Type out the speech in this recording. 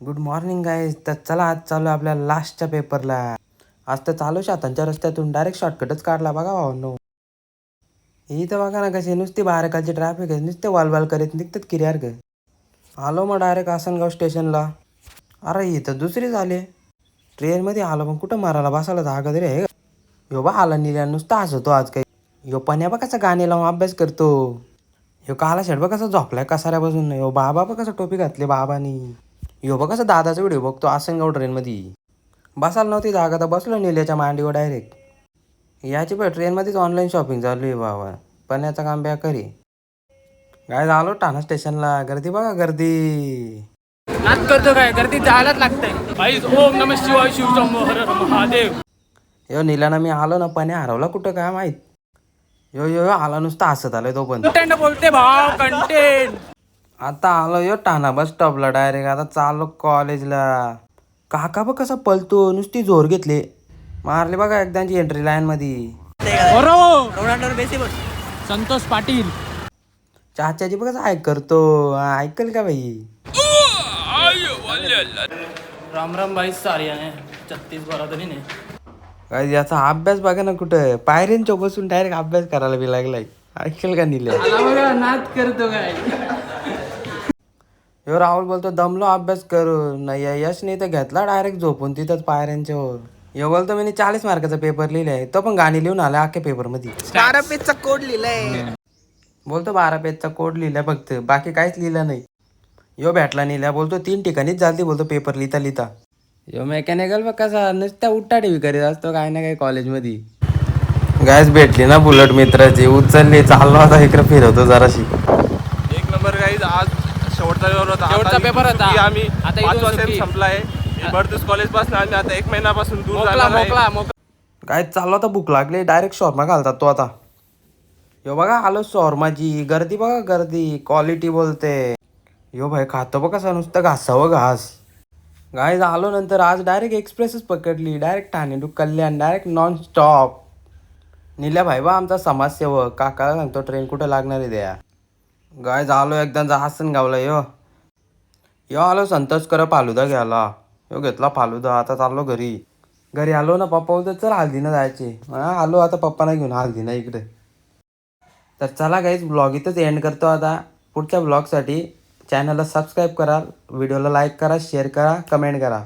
Good morning guys. तर चला आज चालू आहे आपल्या लास्टच्या पेपरला. आज तर चालू शातांच्या रस्त्यातून डायरेक्ट शॉर्टकटच काढला बघा भावांनो. ही तर बघा ना कशी नुसती बाहेरकालची ट्रॅफिक आहे, नुसते वालवाल करीत निघतात किर्यार ग. आलो मग डायरेक्ट आसनगाव स्टेशनला. अरे ही तर दुसरी झाली. ट्रेनमध्ये आलो पण कुठं मारायला बसायला जागा तरी आहे का? ह्यो बा आला निल्या नुसता हसतो आज काही. ह्यो पण्या बा कसा गाणे लावून अभ्यास करतो. ह्यो काला शेड बा कसा झोपलाय कसाऱ्यापासून. ह्यो बाबा बा कसं टोपी घातली बाबानी. ह्यो बा कसं दादाचा व्हिडिओ बघतो आसनगाव ट्रेनमध्ये. बसायला नव्हती जागा तर बसलो निल्याच्या मांडीवर डायरेक्ट. याची पण ट्रेनमध्येच ऑनलाईन शॉपिंग चालू आहे बाबा. पण्याचा काम बॅक करी. काय झालो ठाणा स्टेशनला गर्दी बघा गर्दी. नाच करतो काय गर्दी जायलाच लागतंय भाई. ओम नम शिवाय शिव शंभो हर हर महादेव. यो निल्यानं मी आलो ना पण्या हरवला कुठं काय माहित. यो यो यो आला नुसता हसत आलोय तो पण. कंटेंट बोलते भाव कंटेंट. आता आलो यो ठाणा बस स्टॉपला डायरेक्ट. आता चाललो कॉलेजला. काका बघ कसा पलतो नुसती जोर घेतले. मारले बघा एकदाची एंट्री लाईन मध्ये. संतोष पाटील. चाच्याची बघ कसं ऐक करतो. ऐकल का बाई. राम राम भाई सारिया ने 36 बरादरी ने. काय याचा अभ्यास बघा ना कुठं पायऱ्यांच्या बसून डायरेक्ट अभ्यास करायला बी लागलाय. ऐकल का निले. आला बघा नाच करतो काय. ह्यो राहुल बोलतो दमलो अभ्यास करून. नाही यश नाही तर घेतला डायरेक्ट झोपून तिथंच पायऱ्यांच्यावर. ह्यो बोलतो मी 40 मार्काचा पेपर लिहिलाय. तो पण गाणी लिहून आला अख्ख्या पेपर मध्ये. 12 पेजचा कोड लिहिलाय. बोलतो 12 पेजचा कोड लिहिलाय फक्त, बाकी काहीच लिहिलं नाही. यो भेटला निल्या बोलतो 3 ठिकाणीच झालती बोलतो पेपर लिहिता लिहिता. यो मेकॅनिकल बघ कसा नुसत्या उठ्ठा टीव्ही करीत असतो काय ना काय कॉलेजमध्ये. गॅस भेटली ना बुलट मित्राची, उचलली चाललो आता इकडे फिरवतो जराशी. एक नंबर गाईज. आज शेवटचा पेपर होता. शेवटचा पेपर होता. आम्ही आता 5वा इथून सेम सुट्टी. संपलाय. बर्दूस कॉलेज पासून आम्ही आता 1 महिन्यापासून दूर मोकला झाला मोकला मोकला. काय चाललो आता भूक लागली डायरेक्ट शॉर्मा घालतात तो आता. यो बघा आलो शॉर्माची गर्दी बघा गर्दी. क्वालिटी बोलते. यो भाई खातो बघ कसा नुसतं घासावं घास. गाय आलो नंतर आज डायरेक्ट एक्सप्रेसच पकडली. Direct Thane to Kalyan direct non stop. निल्या भाई बा आमचा समाजसेवक. काकाला सांगतो ट्रेन कुठं लागणार आहे द्या. गाय झालो एकदा हसन गावला यो. यो आलो संतोष कर फालुदा घ्यायला. यो घेतला फालुदा. आता चाललो घरी. घरी आलो ना पप्पा बोलतो चल हल्दीनं जायचे. आलो आता पप्पाला घेऊन हल्दीनं इकडे. तर चला गाईज ब्लॉग इथंच एंड करतो आता. पुढच्या ब्लॉगसाठी चॅनलला सबस्क्राईब करा, व्हिडिओला लाईक करा, शेअर करा, कमेंट करा.